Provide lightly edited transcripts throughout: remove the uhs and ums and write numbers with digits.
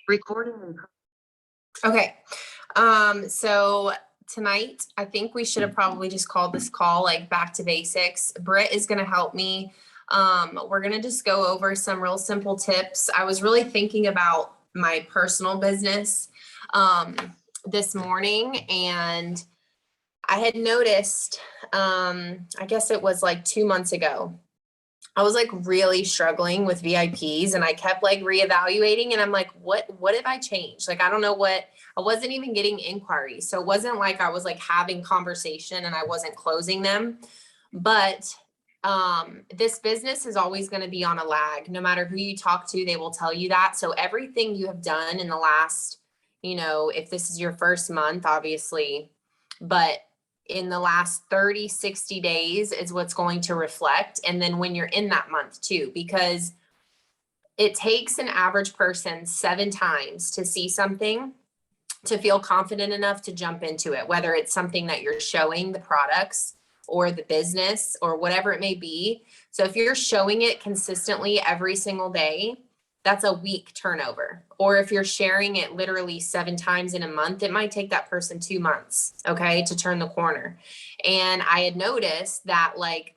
Recording. Okay. So tonight, I think we should have probably just called this call like back to basics. Britt is going to help me. We're going to just go over some real simple tips. I was really thinking about my personal business this morning, and I had noticed, I guess it was like 2 months ago, I was like really struggling with VIPs, and I kept like reevaluating, and I'm like, what have I changed? Like, I don't know what. I wasn't even getting inquiries. So it wasn't like I was like having conversation and I wasn't closing them. But this business is always going to be on a lag. No matter who you talk to, they will tell you that. So everything you have done in the last, if this is your first month, obviously, but in the last 30, 60 days is what's going to reflect. And then when you're in that month too, because it takes an average person 7 times to see something, to feel confident enough to jump into it, whether it's something that you're showing, the products or the business or whatever it may be. So if you're showing it consistently every single day, that's a week turnover. Or if you're sharing it literally 7 times in a month, it might take that person 2 months, okay, to turn the corner. And I had noticed that, like,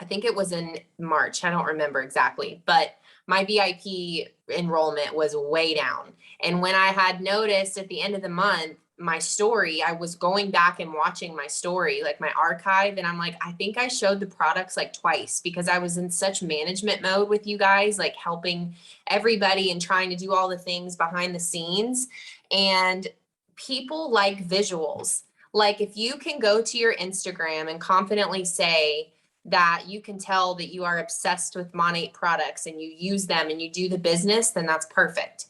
I think it was in March, I don't remember exactly, but my VIP enrollment was way down. And when I had noticed at the end of the month, my story, I was going back and watching my story, like my archive, and I'm like, I think I showed the products like twice because I was in such management mode with you guys, like helping everybody and trying to do all the things behind the scenes. And people like visuals. Like, if you can go to your Instagram and confidently say that you can tell that you are obsessed with Monat products and you use them and you do the business, then that's perfect.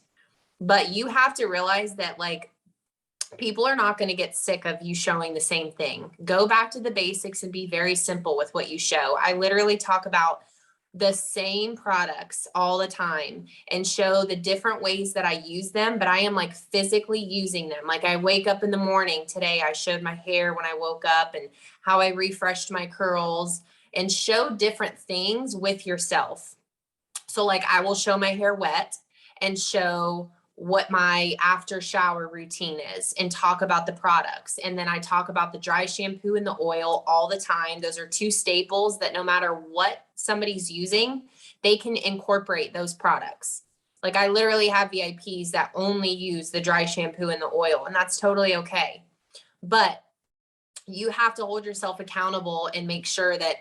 But you have to realize that, like, people are not going to get sick of you showing the same thing. Go back to the basics and be very simple with what you show. I literally talk about the same products all the time and show the different ways that I use them, but I am like physically using them. Like, I wake up in the morning today, I showed my hair when I woke up and how I refreshed my curls, and show different things with yourself. So like, I will show my hair wet and show what my after shower routine is and talk about the products. And then I talk about the dry shampoo and the oil all the time. Those are 2 staples that no matter what somebody's using, they can incorporate those products. Like, I literally have VIPs that only use the dry shampoo and the oil, and that's totally okay. But you have to hold yourself accountable and make sure that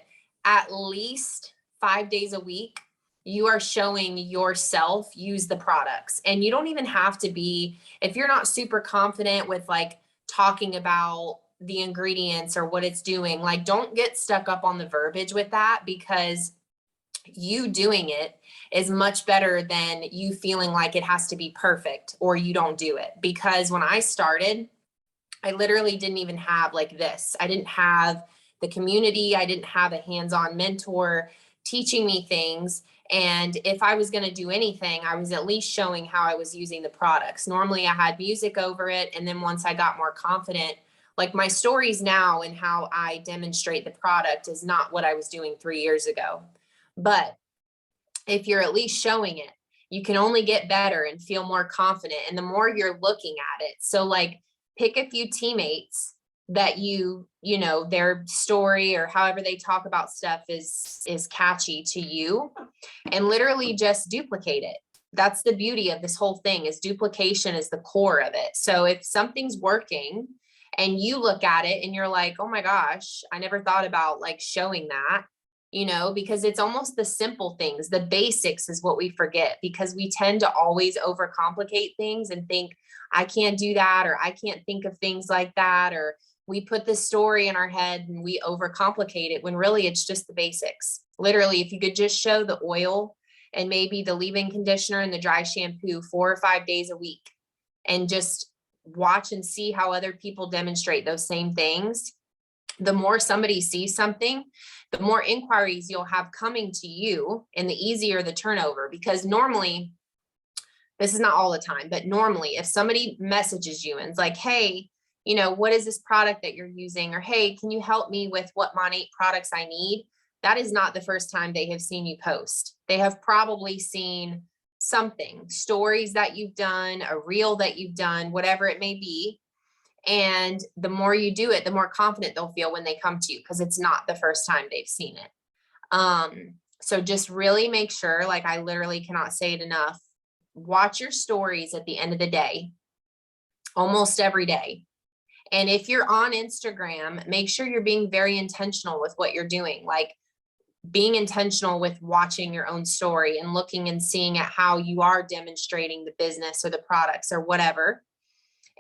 at least 5 days a week, you are showing yourself use the products. And you don't even have to be, if you're not super confident with like talking about the ingredients or what it's doing, like, don't get stuck up on the verbiage with that, because you doing it is much better than you feeling like it has to be perfect or you don't do it. Because when I started, I literally didn't even have like this. I didn't have the community. I didn't have a hands-on mentor teaching me things. And if I was going to do anything, I was at least showing how I was using the products. Normally I had music over it. And then once I got more confident, like, my stories now and how I demonstrate the product is not what I was doing 3 years ago. But if you're at least showing it, you can only get better and feel more confident. And the more you're looking at it. So like, pick a few teammates that their story or however they talk about stuff is catchy to you, and literally just duplicate it. That's the beauty of this whole thing, is duplication is the core of it. So if something's working and you look at it and you're like, oh my gosh, I never thought about like showing that, because it's almost the simple things, the basics is what we forget, because we tend to always overcomplicate things and think, I can't do that, or I can't think of things like that, or we put this story in our head and we overcomplicate it, when really it's just the basics. Literally, if you could just show the oil and maybe the leave-in conditioner and the dry shampoo 4 or 5 days a week, and just watch and see how other people demonstrate those same things, the more somebody sees something, the more inquiries you'll have coming to you, and the easier the turnover. Because normally, this is not all the time, but normally if somebody messages you and it's like, hey, what is this product that you're using? Or, hey, can you help me with what Monat products I need? That is not the first time they have seen you post. They have probably seen something, stories that you've done, a reel that you've done, whatever it may be. And the more you do it, the more confident they'll feel when they come to you, because it's not the first time they've seen it. So just really make sure, like I literally cannot say it enough, watch your stories at the end of the day, almost every day. And if you're on Instagram, make sure you're being very intentional with what you're doing. Like being intentional with watching your own story and looking and seeing at how you are demonstrating the business or the products or whatever.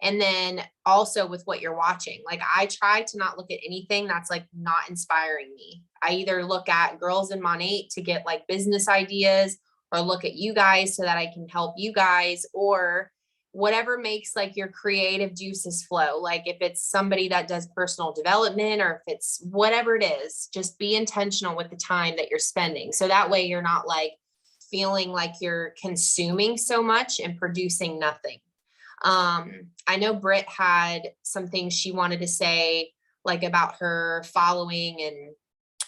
And then also with what you're watching. Like I try to not look at anything that's like not inspiring me. I either look at Girls in Monat to get like business ideas, or look at you guys so that I can help you guys, or whatever makes like your creative juices flow. Like if it's somebody that does personal development, or if it's whatever it is, just be intentional with the time that you're spending. So that way you're not like feeling like you're consuming so much and producing nothing. I know Britt had some things she wanted to say, like about her following and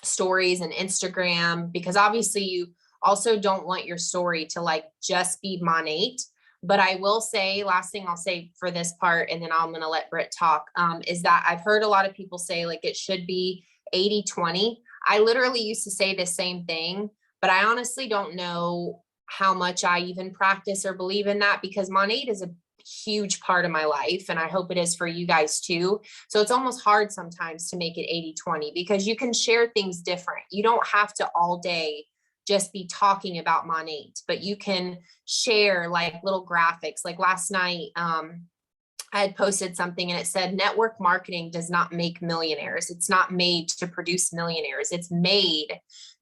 stories and Instagram, because obviously you also don't want your story to like just be Monat. But I will say, last thing I'll say for this part, and then I'm going to let Britt talk, is that I've heard a lot of people say like it should be 80-20. I literally used to say the same thing, but I honestly don't know how much I even practice or believe in that, because Monat is a huge part of my life, and I hope it is for you guys too. So it's almost hard sometimes to make it 80-20, because you can share things different. You don't have to all day just be talking about Monat, but you can share like little graphics. Like last night, I had posted something and it said, network marketing does not make millionaires. It's not made to produce millionaires. It's made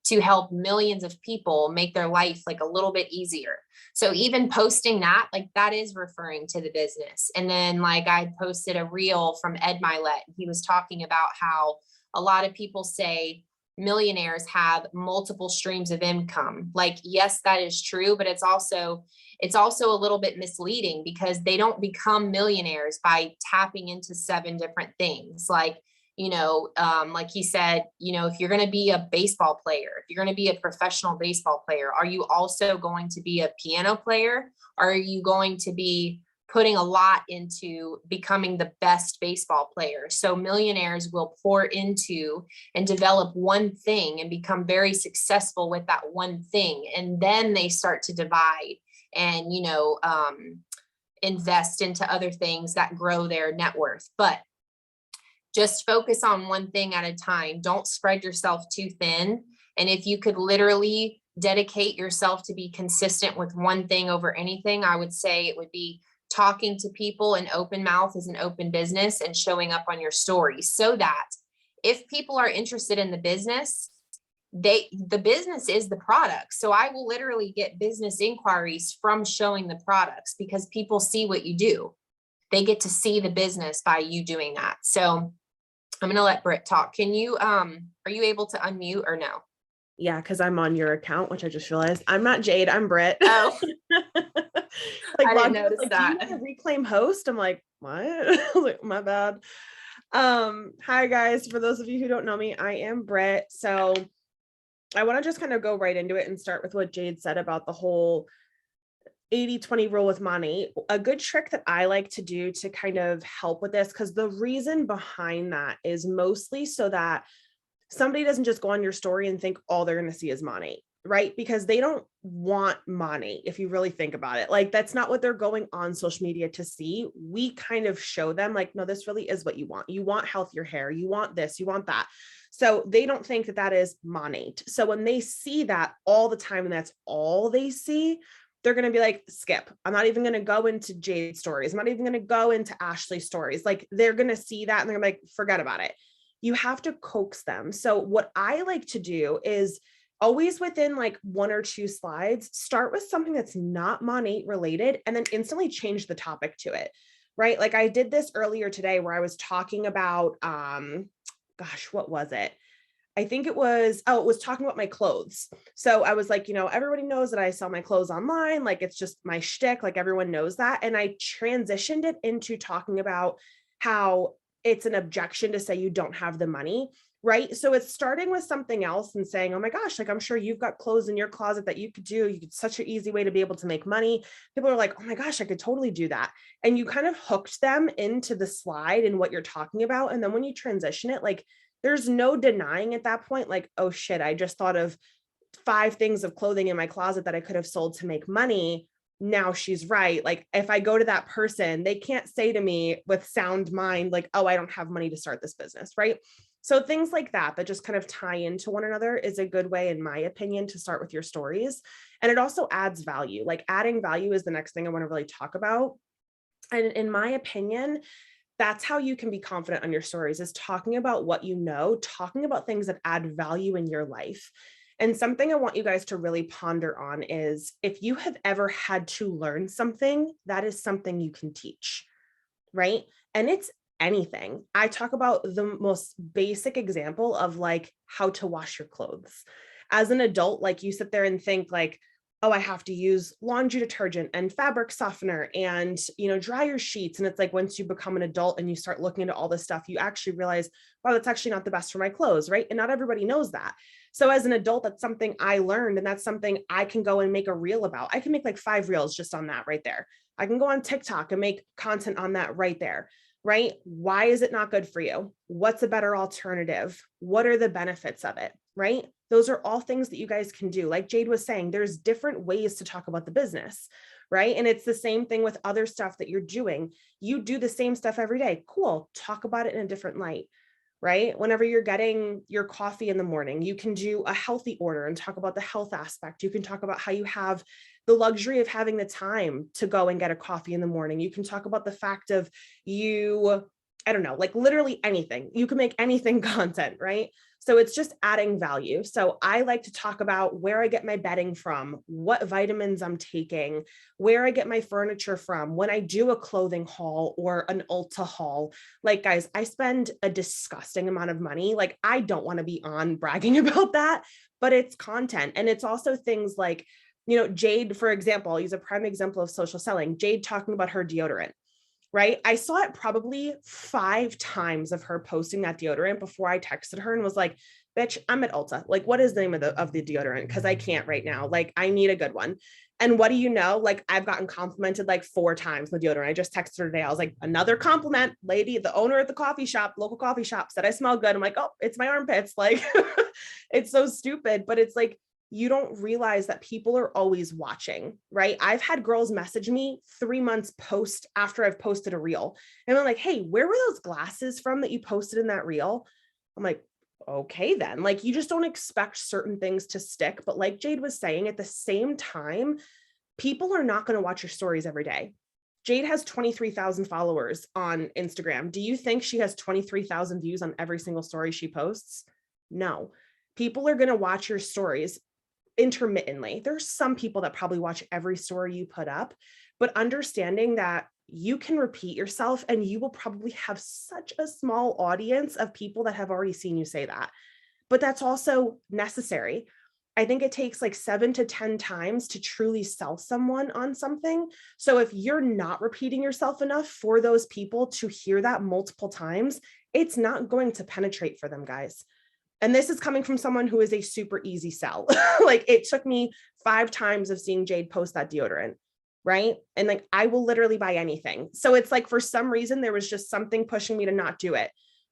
to help millions of people make their life like a little bit easier. So even posting that, like that is referring to the business. And then like I posted a reel from Ed Milet. He was talking about how a lot of people say millionaires have multiple streams of income. Like, yes, that is true, but it's also a little bit misleading, because they don't become millionaires by tapping into 7 different things. Like, like he said, if you're going to be a baseball player, if you're going to be a professional baseball player, are you also going to be a piano player? Or are you going to be putting a lot into becoming the best baseball player? So millionaires will pour into and develop one thing and become very successful with that one thing. And then they start to divide and, invest into other things that grow their net worth. But just focus on one thing at a time. Don't spread yourself too thin. And if you could literally dedicate yourself to be consistent with one thing over anything, I would say it would be talking to people. An open mouth is an open business, and showing up on your stories, so that if people are interested in the business, the business is the product. So I will literally get business inquiries from showing the products, because people see what you do. They get to see the business by you doing that. So I'm going to let Britt talk. Can you, are you able to unmute or no? Yeah, because I'm on your account, which I just realized. I'm not Jade, I'm Britt. Oh, like, I didn't notice that. Do you want to reclaim host? I'm like, what? I was like, my bad. Hi guys. For those of you who don't know me, I am Britt. So I want to just kind of go right into it and start with what Jade said about the whole 80-20 rule with Monat. A good trick that I like to do to kind of help with this, because the reason behind that is mostly so that somebody doesn't just go on your story and think all they're going to see is Monat, right? Because they don't want Monat. If you really think about it, like that's not what they're going on social media to see. We kind of show them like, no, this really is what you want. You want healthier hair. You want this, you want that. So they don't think that that is Monat. So when they see that all the time and that's all they see, they're going to be like, skip. I'm not even going to go into Jade's stories. I'm not even going to go into Ashley's stories. Like they're going to see that and they're like, forget about it. You have to coax them. So what I like to do is always within like 1 or 2 slides, start with something that's not Monat related and then instantly change the topic to it, right? Like I did this earlier today where I was talking about, gosh, what was it? I think it was talking about my clothes. So I was like, everybody knows that I sell my clothes online. Like it's just my shtick. Like everyone knows that. And I transitioned it into talking about how it's an objection to say you don't have the money, right? So it's starting with something else and saying, oh my gosh, like I'm sure you've got clothes in your closet that you could do. You could such an easy way to be able to make money. People are like, oh my gosh, I could totally do that. And you kind of hooked them into the slide and what you're talking about. And then when you transition it, like there's no denying at that point, like, oh shit, I just thought of 5 things of clothing in my closet that I could have sold to make money. Now she's right. Like if I go to that person, they can't say to me with sound mind, like, oh, I don't have money to start this business, right? So things like that just kind of tie into one another is a good way, in my opinion, to start with your stories. And it also adds value. Like adding value is the next thing I want to really talk about. And in my opinion, that's how you can be confident on your stories, is talking about what you know, talking about things that add value in your life. And something I want you guys to really ponder on is if you have ever had to learn something, that is something you can teach, right? And it's anything. I talk about the most basic example of like how to wash your clothes. As an adult, like you sit there and think like, oh, I have to use laundry detergent and fabric softener and, dryer sheets. And it's like, once you become an adult and you start looking into all this stuff, you actually realize, wow, that's actually not the best for my clothes, right? And not everybody knows that. So as an adult, that's something I learned, and that's something I can go and make a reel about. I can make like 5 reels just on that right there. I can go on TikTok and make content on that right there, right? Why is it not good for you? What's a better alternative? What are the benefits of it, right? Those are all things that you guys can do. Like Jade was saying, there's different ways to talk about the business, right? And it's the same thing with other stuff that you're doing. You do the same stuff every day. Cool. Talk about it in a different light, right? Whenever you're getting your coffee in the morning, you can do a healthy order and talk about the health aspect. You can talk about how you have the luxury of having the time to go and get a coffee in the morning. You can talk about the fact of I don't know, like literally anything. You can make anything content, right? So it's just adding value. So I like to talk about where I get my bedding from, what vitamins I'm taking, where I get my furniture from, when I do a clothing haul or an Ulta haul. Like, guys, I spend a disgusting amount of money. Like, I don't want to be on bragging about that, but it's content. And it's also things like, Jade, for example, I'll use a prime example of social selling. Jade talking about her deodorant, right? I saw it probably 5 times of her posting that deodorant before I texted her and was like, bitch, I'm at Ulta. Like, what is the name of the deodorant? Because I can't right now. Like, I need a good one. And what do you know? Like, I've gotten complimented like 4 times the deodorant. I just texted her today. I was like, another compliment, lady, the owner at the coffee shop, local coffee shop, said I smell good. I'm like, oh, it's my armpits. Like, it's so stupid, but it's like, you don't realize that people are always watching, right? I've had girls message me 3 months post after I've posted a reel. And they're like, hey, where were those glasses from that you posted in that reel? I'm like, okay, then. Like, you just don't expect certain things to stick. But like Jade was saying, at the same time, people are not going to watch your stories every day. Jade has 23,000 followers on Instagram. Do you think she has 23,000 views on every single story she posts? No. People are going to watch your stories intermittently. There's some people that probably watch every story you put up, but understanding that you can repeat yourself and you will probably have such a small audience of people that have already seen you say that. But that's also necessary. I think it takes like 7 to 10 times to truly sell someone on something. So if you're not repeating yourself enough for those people to hear that multiple times, it's not going to penetrate for them, guys. And this is coming from someone who is a super easy sell. Like, it took me 5 times of seeing Jade post that deodorant, right? And like, I will literally buy anything. So it's like, for some reason, there was just something pushing me to not do it,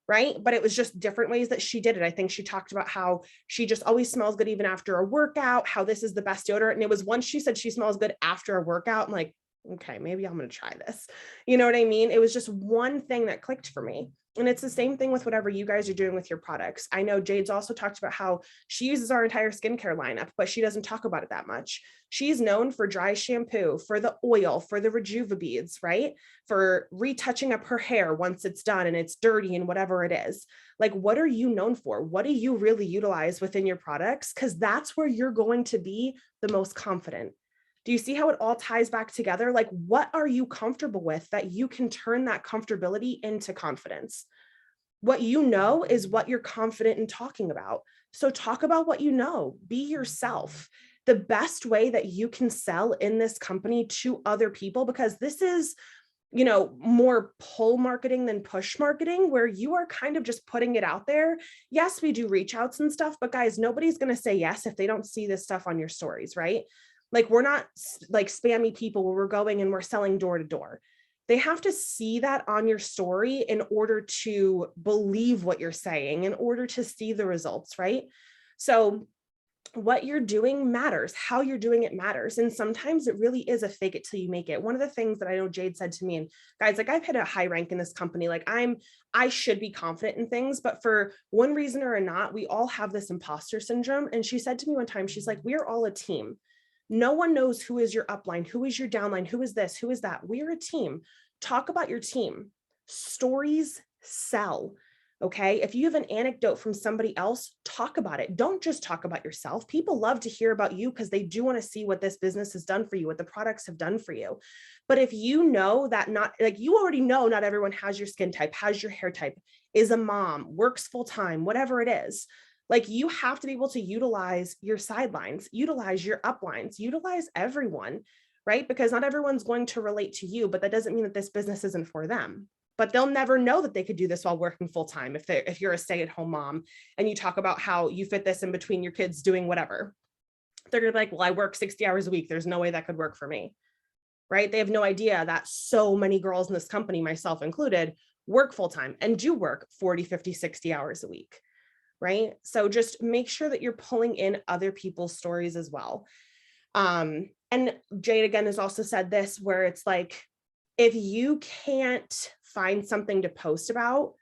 right? But it was just different ways that she did it. I think she talked about how she just always smells good even after a workout, how this is the best deodorant. And it was once she said she smells good after a workout, I'm like, okay, maybe I'm going to try this. You know what I mean? It was just one thing that clicked for me. And it's the same thing with whatever you guys are doing with your products. I know Jade's also talked about how she uses our entire skincare lineup, but she doesn't talk about it that much. She's known for dry shampoo, for the oil, for the Rejuva beads, right? For retouching up her hair once it's done and it's dirty and whatever it is. Like, what are you known for? What do you really utilize within your products? Because that's where you're going to be the most confident. Do you see how it all ties back together? Like, what are you comfortable with that you can turn that comfortability into confidence? What you know is what you're confident in talking about. So talk about what you know, be yourself. The best way that you can sell in this company to other people, because this is more pull marketing than push marketing, where you are kind of just putting it out there. Yes, we do reach outs and stuff, but guys, nobody's going to say yes if they don't see this stuff on your stories, right? Like, we're not like spammy people where we're going and we're selling door to door. They have to see that on your story in order to believe what you're saying, in order to see the results, right? So what you're doing matters, how you're doing it matters. And sometimes it really is a fake it till you make it. One of the things that I know Jade said to me, and guys, like, I've hit a high rank in this company. Like, I should be confident in things, but for one reason or not, we all have this imposter syndrome. And she said to me one time, she's like, we are all a team. No one knows who is your upline, who is your downline, who is this, who is that. We're a team. Talk about your team. Stories sell. Okay. If you have an anecdote from somebody else, talk about it. Don't just talk about yourself. People love to hear about you because they do want to see what this business has done for you, what the products have done for you. But if you know that you already know not everyone has your skin type, has your hair type, is a mom, works full time, whatever it is, like, you have to be able to utilize your sidelines, utilize your uplines, utilize everyone, right? Because not everyone's going to relate to you, but that doesn't mean that this business isn't for them. But they'll never know that they could do this while working full time. If you're a stay-at-home mom and you talk about how you fit this in between your kids doing whatever, they're gonna be like, well, I work 60 hours a week. There's no way that could work for me, right? They have no idea that so many girls in this company, myself included, work full time and do work 40, 50, 60 hours a week, right? So just make sure that you're pulling in other people's stories as well. And Jade again has also said this, where it's like, if you can't find something to post about,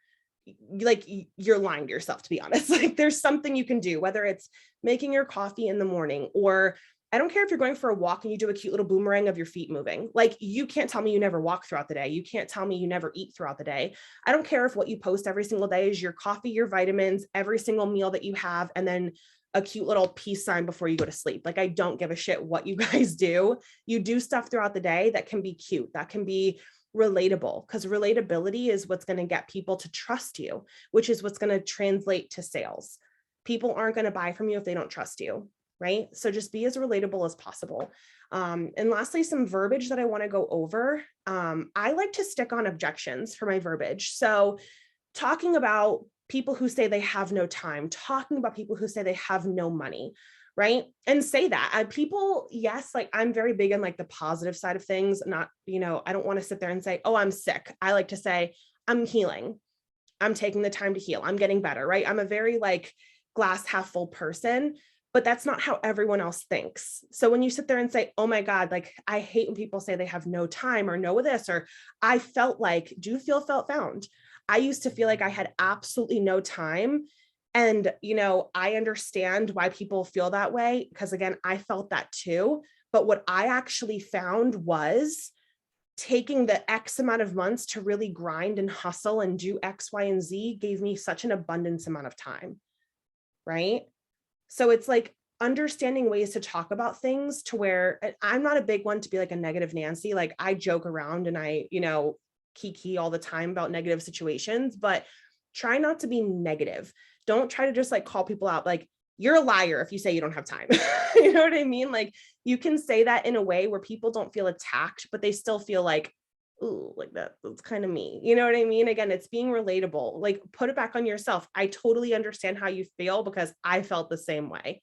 like, you're lying to yourself, to be honest. Like, there's something you can do, whether it's making your coffee in the morning, or I don't care if you're going for a walk and you do a cute little boomerang of your feet moving. Like, you can't tell me you never walk throughout the day. You can't tell me you never eat throughout the day. I don't care if what you post every single day is your coffee, your vitamins, every single meal that you have, and then a cute little peace sign before you go to sleep. Like, I don't give a shit what you guys do. You do stuff throughout the day that can be cute, that can be relatable, because relatability is what's going to get people to trust you, which is what's going to translate to sales. People aren't going to buy from you if they don't trust you, right? So just be as relatable as possible. And lastly, some verbiage that I want to go over. I like to stick on objections for my verbiage. So talking about people who say they have no time, talking about people who say they have no money, right? And say that people, yes, like, I'm very big on like the positive side of things. Not, I don't want to sit there and say, oh, I'm sick. I like to say, I'm healing. I'm taking the time to heal. I'm getting better, right? I'm a very like glass half full person, but that's not how everyone else thinks. So when you sit there and say, oh my God, like, I hate when people say they have no time, or no this, or I felt like, do you feel felt found? I used to feel like I had absolutely no time. And, I understand why people feel that way, because again, I felt that too. But what I actually found was taking the X amount of months to really grind and hustle and do X, Y, and Z gave me such an abundance amount of time, right? So it's like understanding ways to talk about things to where I'm not a big one to be like a negative Nancy. Like, I joke around and I, kiki all the time about negative situations, but try not to be negative. Don't try to just like call people out. Like, you're a liar if you say you don't have time. You know what I mean? Like, you can say that in a way where people don't feel attacked, but they still feel like, ooh, like that's kind of me. You know what I mean? Again, it's being relatable. Like, put it back on yourself. I totally understand how you feel because I felt the same way.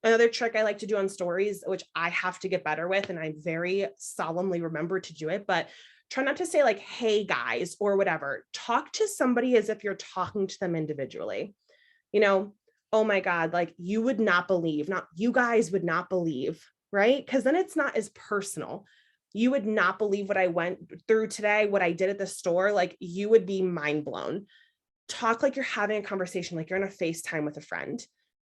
Another trick I like to do on stories, which I have to get better with, and I very solemnly remember to do it, but try not to say like, hey guys, or whatever. Talk to somebody as if you're talking to them individually. Oh my God, like, you would not believe, not you guys would not believe, right? Because then it's not as personal. You would not believe what I went through today, what I did at the store. Like, you would be mind blown. Talk like you're having a conversation, like you're on a FaceTime with a friend.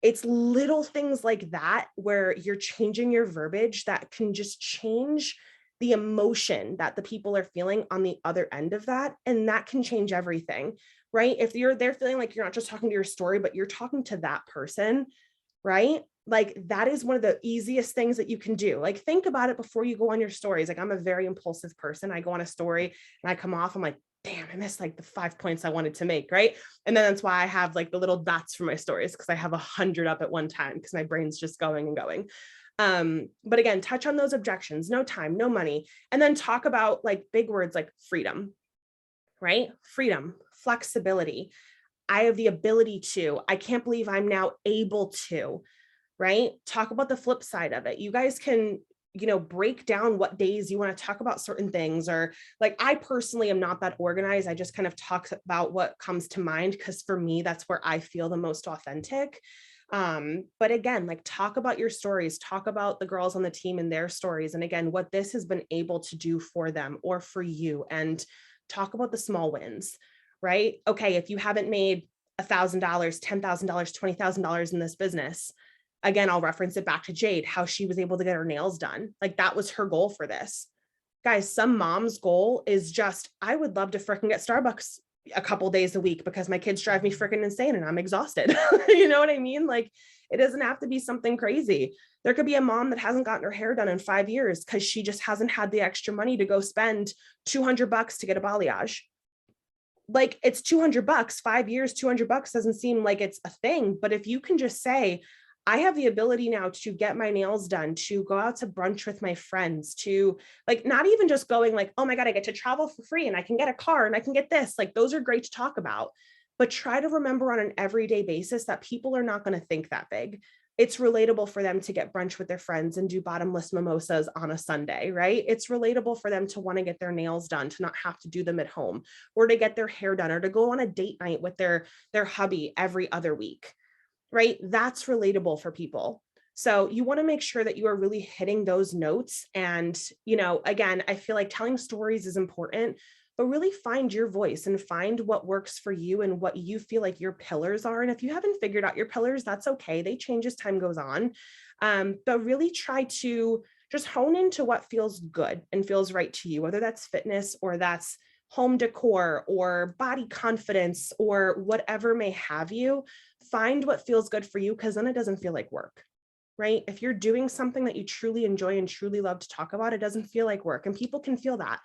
It's little things like that where you're changing your verbiage that can just change the emotion that the people are feeling on the other end of that. And that can change everything, right? If they're feeling like you're not just talking to your story, but you're talking to that person, right? Like, that is one of the easiest things that you can do. Like, think about it before you go on your stories. Like, I'm a very impulsive person. I go on a story and I come off, I'm like, damn, I missed like the 5 points I wanted to make, right? And then that's why I have like the little dots for my stories, because I have 100 up at one time because my brain's just going and going. But again, touch on those objections, no time, no money, and then talk about like big words like freedom, right? Freedom, flexibility. I have the ability to, I can't believe I'm now able to, right? Talk about the flip side of it. You guys can, break down what days you want to talk about certain things, or like, I personally am not that organized. I just kind of talk about what comes to mind, because for me, that's where I feel the most authentic. But again, like, talk about your stories, talk about the girls on the team and their stories. And again, what this has been able to do for them or for you, and talk about the small wins, right? Okay, if you haven't made $1,000, $10,000, $20,000 in this business, again, I'll reference it back to Jade, how she was able to get her nails done. Like, that was her goal for this. Guys, some mom's goal is just, I would love to freaking get Starbucks a couple days a week because my kids drive me freaking insane and I'm exhausted. You know what I mean? Like, it doesn't have to be something crazy. There could be a mom that hasn't gotten her hair done in 5 years because she just hasn't had the extra money to go spend $200 to get a balayage. Like, it's $200, 5 years, $200 doesn't seem like it's a thing. But if you can just say, I have the ability now to get my nails done, to go out to brunch with my friends, to like, not even just going like, oh my God, I get to travel for free and I can get a car and I can get this. Like, those are great to talk about, but try to remember on an everyday basis that people are not going to think that big. It's relatable for them to get brunch with their friends and do bottomless mimosas on a Sunday, right? It's relatable for them to want to get their nails done, to not have to do them at home, or to get their hair done, or to go on a date night with their hubby every other week, right? That's relatable for people. So you want to make sure that you are really hitting those notes. And, again, I feel like telling stories is important, but really find your voice and find what works for you and what you feel like your pillars are. And if you haven't figured out your pillars, that's okay. They change as time goes on. But really try to just hone into what feels good and feels right to you, whether that's fitness or that's home decor or body confidence or whatever may have you. Find what feels good for you, because then it doesn't feel like work, right? If you're doing something that you truly enjoy and truly love to talk about, it doesn't feel like work, and people can feel that.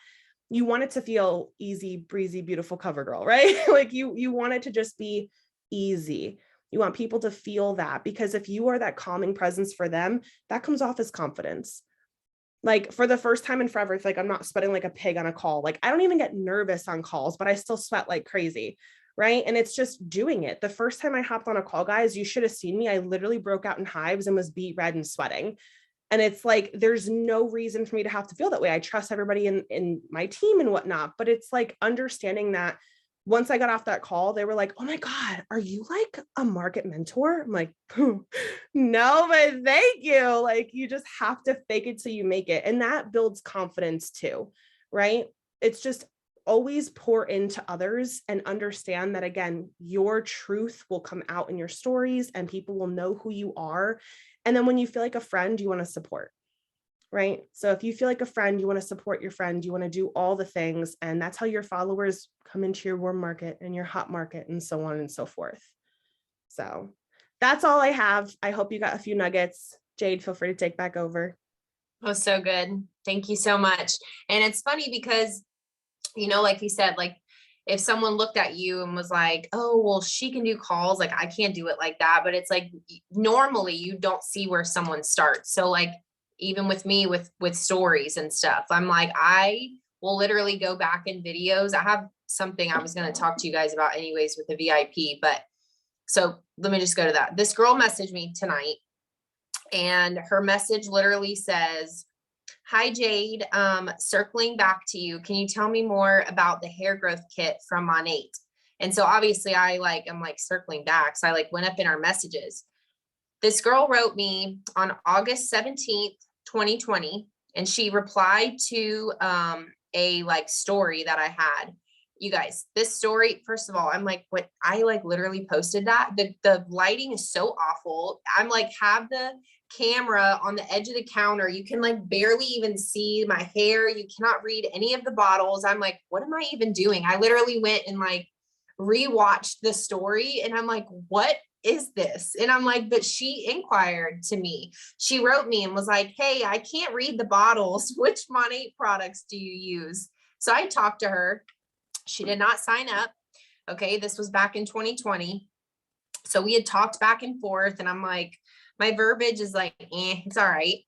You want it to feel easy, breezy, beautiful cover girl, right? Like, you want it to just be easy. You want people to feel that, because if you are that calming presence for them, that comes off as confidence. Like, for the first time in forever, it's like, I'm not sweating like a pig on a call. Like, I don't even get nervous on calls, but I still sweat like crazy. Right. And it's just doing it. The first time I hopped on a call, guys, you should have seen me. I literally broke out in hives and was beet red and sweating. And it's like, there's no reason for me to have to feel that way. I trust everybody in my team and whatnot. But it's like understanding that once I got off that call, they were like, oh my God, are you like a market mentor? I'm like, no, but thank you. Like, you just have to fake it till you make it. And that builds confidence too, right? It's just always pour into others and understand that, again, your truth will come out in your stories and people will know who you are. And then when you feel like a friend, you want to support, right? So if you feel like a friend, you want to support your friend, you want to do all the things. And that's how your followers come into your warm market and your hot market and so on and so forth. So that's all I have. I hope you got a few nuggets. Jade, feel free to take back over. Oh, so good. Thank you so much. And it's funny because, like you said, like, if someone looked at you and was like, oh, well, she can do calls, like, I can't do it like that. But it's like, normally you don't see where someone starts. So like, even with me with stories and stuff, I'm like, I will literally go back in videos. I have something I was going to talk to you guys about anyways with the VIP, but so let me just go to that. This girl messaged me tonight, and her message literally says, hi, Jade, circling back to you. Can you tell me more about the hair growth kit from Monat? And so obviously I'm like circling back. So I went up in our messages. This girl wrote me on August 17th, 2020, and she replied to a story that I had. You guys, this story, first of all, I'm like, what? I literally posted that. The lighting is so awful. I'm like, have the camera on the edge of the counter. You can barely even see my hair. You cannot read any of the bottles. I'm like, what am I even doing? I literally went and rewatched the story, and I'm like, what is this? And I'm like, but she inquired to me. She wrote me and was like, hey, I can't read the bottles. Which Monat products do you use? So I talked to her. She did not sign up. Okay. This was back in 2020. So we had talked back and forth, and I'm like, My verbiage is like, it's all right.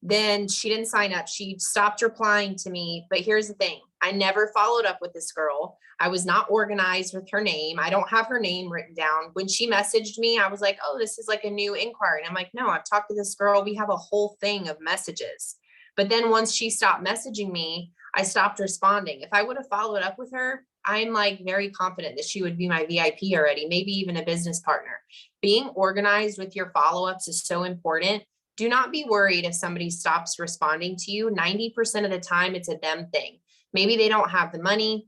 Then she didn't sign up. She stopped replying to me. But here's the thing. I never followed up with this girl. I was not organized with her name. I don't have her name written down. When she messaged me, I was like, oh, this is like a new inquiry. And I'm like, no, I've talked to this girl. We have a whole thing of messages. But then once she stopped messaging me, I stopped responding. If I would have followed up with her, I'm like very confident that she would be my VIP already, maybe even a business partner. Being organized with your follow-ups is so important. Do not be worried if somebody stops responding to you. 90% of the time, it's a them thing. Maybe they don't have the money.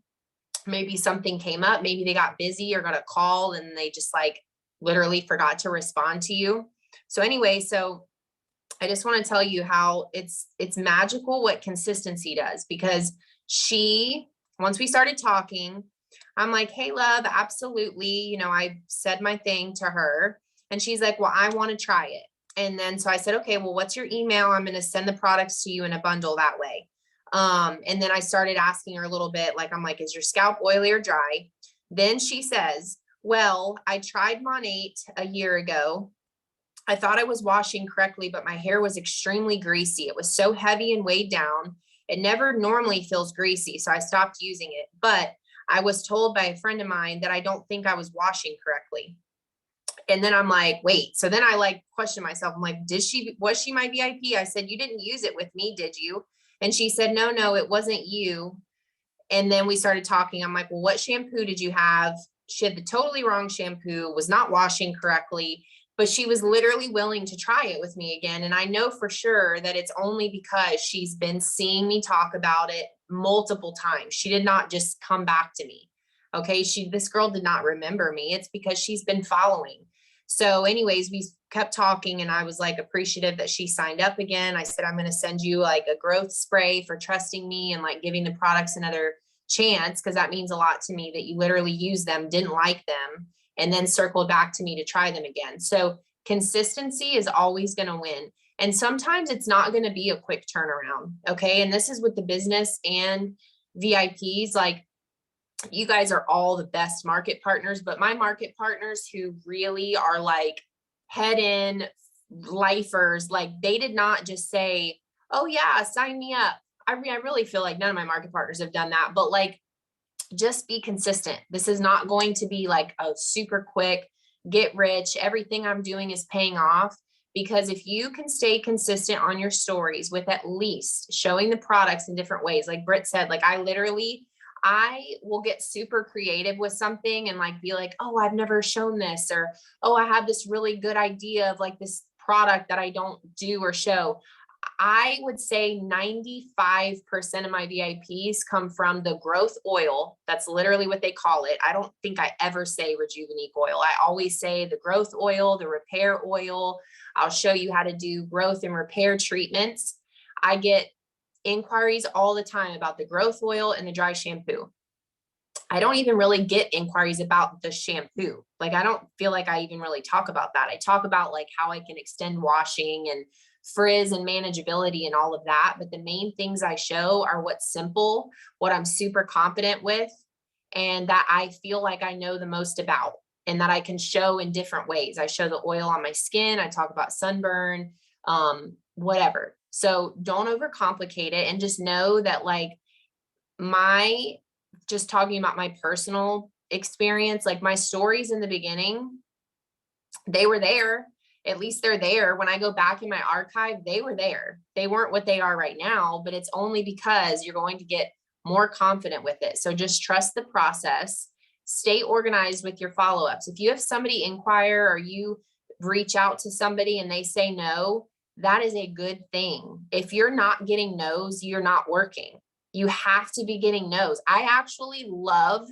Maybe something came up. Maybe they got busy or got a call and they just like literally forgot to respond to you. So anyway, so I just want to tell you how it's magical what consistency does, because once we started talking, I'm like, hey, love, absolutely. You know, I said my thing to her and she's like, well, I want to try it. And then, so I said, okay, well, what's your email? I'm going to send the products to you in a bundle that way. And then I started asking her a little bit, like, I'm like, is your scalp oily or dry? Then she says, well, I tried Monat a year ago. I thought I was washing correctly, but my hair was extremely greasy. It was so heavy and weighed down. It never normally feels greasy. So I stopped using it, but I was told by a friend of mine that I don't think I was washing correctly. And then I'm like, wait. So then I like questioned myself. I'm like, was she my VIP? I said, you didn't use it with me, did you? And she said, no, it wasn't you. And then we started talking. I'm like, well, what shampoo did you have? She had the totally wrong shampoo, was not washing correctly, but she was literally willing to try it with me again. And I know for sure that it's only because she's been seeing me talk about it multiple times. She did not just come back to me. Okay. This girl did not remember me. It's because she's been following. So anyways, we kept talking and I was like appreciative that she signed up again. I said, I'm going to send you like a growth spray for trusting me and like giving the products another chance, because that means a lot to me that you literally used them, didn't like them, and then circled back to me to try them again. So consistency is always going to win. And sometimes it's not going to be a quick turnaround. Okay. And this is with the business and VIPs. Like, you guys are all the best market partners, but my market partners who really are like head in lifers, like they did not just say, oh yeah, sign me up. I really feel like none of my market partners have done that, but like, just be consistent. This is not going to be like a super quick get rich. Everything I'm doing is paying off, because if you can stay consistent on your stories with at least showing the products in different ways, like Britt said, like I will get super creative with something and like be like, oh, I've never shown this, or, oh, I have this really good idea of like this product that I don't do or show. I would say 95% of my VIPs come from the growth oil. That's literally what they call it. I don't think I ever say Rejuvenique oil. I always say the growth oil, the repair oil. I'll show you how to do growth and repair treatments. I get inquiries all the time about the growth oil and the dry shampoo. I don't even really get inquiries about the shampoo. Like, I don't feel like I even really talk about that. I talk about like how I can extend washing and frizz and manageability and all of that. But the main things I show are what's simple, what I'm super confident with, and that I feel like I know the most about, and that I can show in different ways. I show the oil on my skin. I talk about sunburn, whatever. So don't overcomplicate it, and just know that like just talking about my personal experience, like my stories in the beginning, they were there. At least they're there. When I go back in my archive, they were there. They weren't what they are right now, but it's only because you're going to get more confident with it. So just trust the process. Stay organized with your follow-ups. If you have somebody inquire or you reach out to somebody and they say no, that is a good thing. If you're not getting no's, you're not working. You have to be getting no's. I actually love,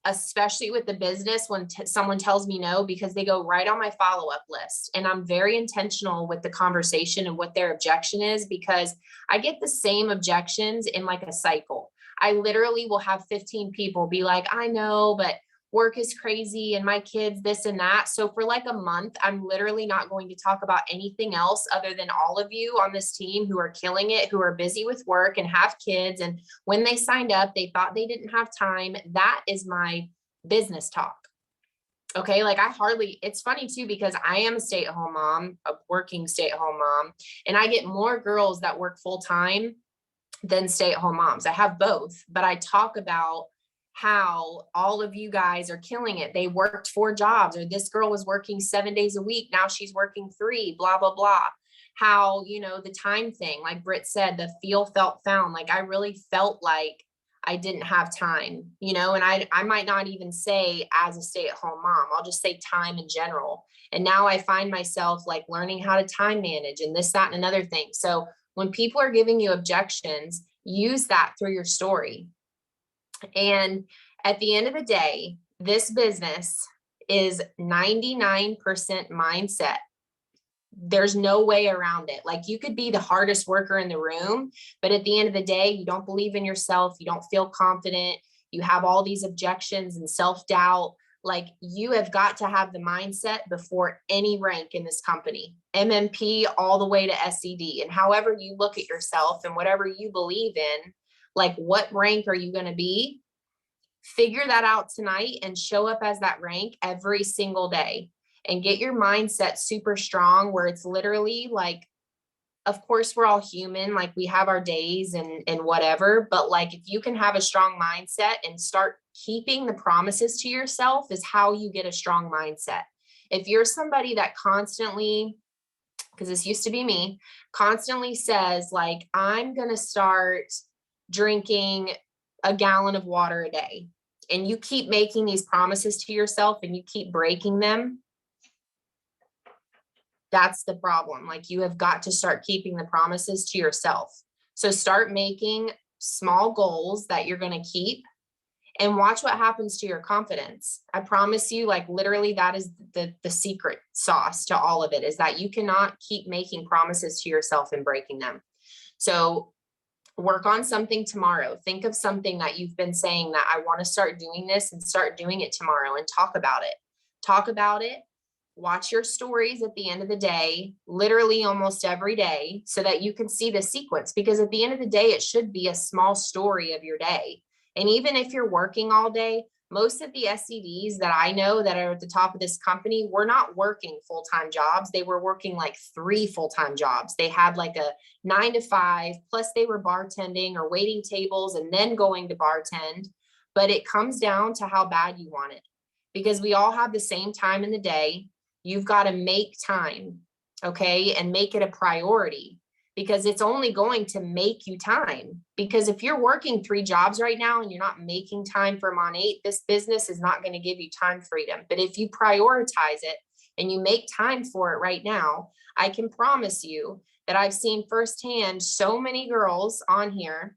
especially with the business, when someone tells me no, because they go right on my follow-up list. And I'm very intentional with the conversation and what their objection is, because I get the same objections in like a cycle. I literally will have 15 people be like, I know, but work is crazy and my kids, this and that. So for like a month, I'm literally not going to talk about anything else other than all of you on this team who are killing it, who are busy with work and have kids. And when they signed up, they thought they didn't have time. That is my business talk. Okay. Like it's funny too, because I am a stay-at-home mom, a working stay-at-home mom, and I get more girls that work full-time than stay-at-home moms. I have both, but I talk about how all of you guys are killing it. They worked 4 jobs, or this girl was working 7 days a week. Now she's working 3, blah, blah, blah. How, the time thing, like Britt said, the feel, felt, found, like I really felt like I didn't have time, and I might not even say as a stay-at-home mom, I'll just say time in general. And now I find myself like learning how to time manage and this, that, and another thing. So when people are giving you objections, use that through your story. And at the end of the day, this business is 99% mindset. There's no way around it. Like, you could be the hardest worker in the room, but at the end of the day, you don't believe in yourself. You don't feel confident. You have all these objections and self-doubt. Like, you have got to have the mindset before any rank in this company, MMP all the way to SED. And however you look at yourself and whatever you believe in, like, what rank are you going to be? Figure that out tonight and show up as that rank every single day, and get your mindset super strong, where it's literally like, of course, we're all human, like we have our days and whatever, but like, if you can have a strong mindset and start keeping the promises to yourself, is how you get a strong mindset. If you're somebody that constantly, because this used to be me, constantly says like, I'm going to start drinking a gallon of water a day, and you keep making these promises to yourself and you keep breaking them, that's the problem. Like, you have got to start keeping the promises to yourself. So start making small goals that you're going to keep, and watch what happens to your confidence. I promise you, like, literally, that is the secret sauce to all of it, is that you cannot keep making promises to yourself and breaking them. So work on something tomorrow. Think of something that you've been saying that I want to start doing this, and start doing it tomorrow, and talk about it. Talk about it. Watch your stories at the end of the day, literally almost every day, so that you can see the sequence, because at the end of the day, it should be a small story of your day. And even if you're working all day, most of the SEDs that I know that are at the top of this company were not working full-time jobs. They were working like 3 full-time jobs. They had like a 9 to 5, plus they were bartending or waiting tables and then going to bartend. But it comes down to how bad you want it, because we all have the same time in the day. You've got to make time, okay, and make it a priority, because it's only going to make you time. Because if you're working 3 jobs right now and you're not making time for Mont8, this business is not going to give you time freedom. But if you prioritize it and you make time for it right now, I can promise you that I've seen firsthand so many girls on here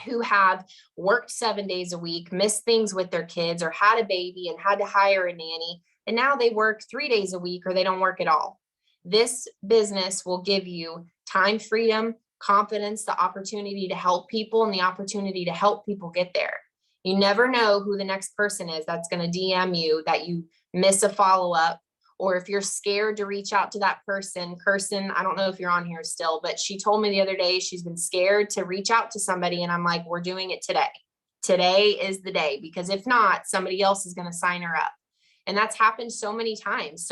who have worked 7 days a week, missed things with their kids, or had a baby and had to hire a nanny. And now they work 3 days a week, or they don't work at all. This business will give you time freedom, confidence, the opportunity to help people, and the opportunity to help people get there. You never know who the next person is that's going to DM you that you miss a follow-up, or if you're scared to reach out to that person. Kirsten, I don't know if you're on here still, but she told me the other day she's been scared to reach out to somebody. And I'm like, we're doing it today. Today is the day, because if not, somebody else is going to sign her up. And that's happened so many times,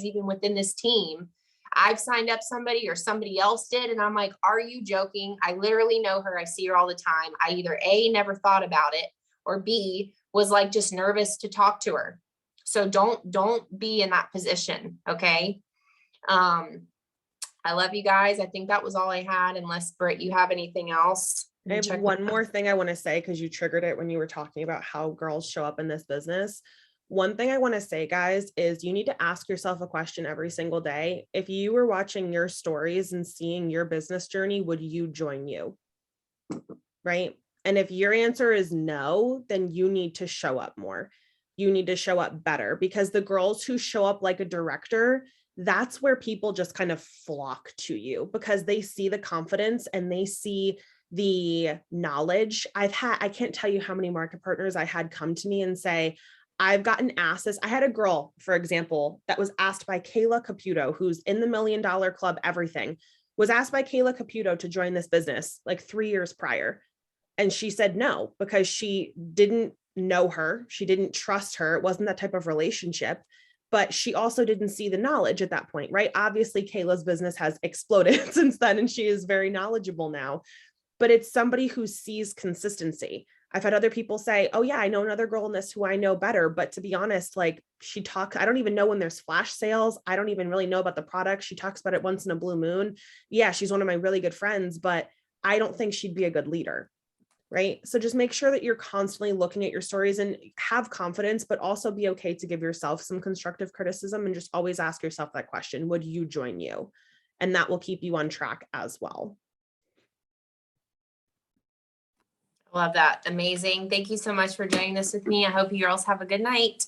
even within this team. I've signed up somebody, or somebody else did. And I'm like, are you joking? I literally know her. I see her all the time. I either A, never thought about it, or B, was like just nervous to talk to her. So don't be in that position. Okay. I love you guys. I think that was all I had, unless Britt, you have anything else. I have one more thing I want to say, because you triggered it when you were talking about how girls show up in this business. One thing I want to say, guys, is you need to ask yourself a question every single day. If you were watching your stories and seeing your business journey, would you join you? Right? And if your answer is no, then you need to show up more. You need to show up better, because the girls who show up like a director, that's where people just kind of flock to you, because they see the confidence and they see the knowledge. I can't tell you how many market partners I had come to me and say, I've gotten asked this. I had a girl, for example, that was asked by Kayla Caputo, who's in the $1 Million Club, everything, was asked by Kayla Caputo to join this business like 3 years prior. And she said no, because she didn't know her. She didn't trust her. It wasn't that type of relationship, but she also didn't see the knowledge at that point, right? Obviously, Kayla's business has exploded since then, and she is very knowledgeable now, but it's somebody who sees consistency. I've had other people say, oh yeah, I know another girl in this who I know better. But to be honest, like she talks, I don't even know when there's flash sales. I don't even really know about the product. She talks about it once in a blue moon. Yeah, she's one of my really good friends, but I don't think she'd be a good leader. Right. So just make sure that you're constantly looking at your stories and have confidence, but also be okay to give yourself some constructive criticism and just always ask yourself that question, would you join you? And that will keep you on track as well. Love that. Amazing. Thank you so much for doing this with me. I hope you girls have a good night.